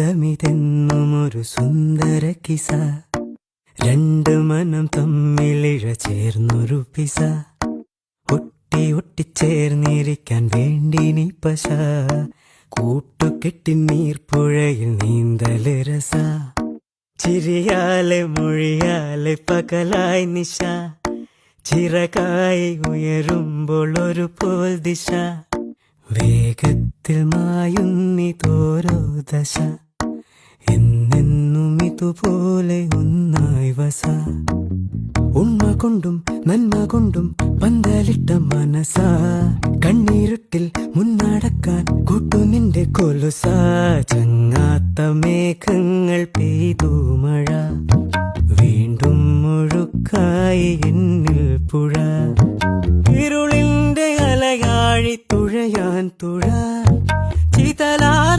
സൗഹൃദമിതെന്നുമൊരു സുന്ദര കിസ, രണ്ട് മനം തമ്മിലിഴ ചേർന്നൊരു പിസ, ഒട്ടി ഒട്ടിച്ചേർന്നിരിക്കാൻ വേണ്ടി നീ പശ, കൂട്ടുകെട്ടി നീർപ്പുഴയിൽ നീന്തല് രസ, ചിരിയാലെ മൊഴിയാലെ പകലായി നിശ, ചിറകായി ഉയരുമ്പോൾ ഒരു പോൽ ദിശ, വേഗത്തിൽ മായുന്നിതോരോ ദശ, എന്നെന്നും ഇതുപോലെ ഒന്നായി വസ, ഉണ്മ കൊണ്ടും നന്മ കൊണ്ടും പന്തലിട്ട മനസ, കണ്ണീരുട്ടിൽ മുന്നടക്കാൻ കൂട്ടു നിന്റെ കൊലുസ, ചങ്ങാത്ത മേഘങ്ങൾ പെയ്തു മഴ, വീണ്ടും മുഴുക്കായി എന്നിൽ പുഴ, ഇരുളിന്റെ അലയാഴി തുഴയാൻ തുഴ ചിതലാർ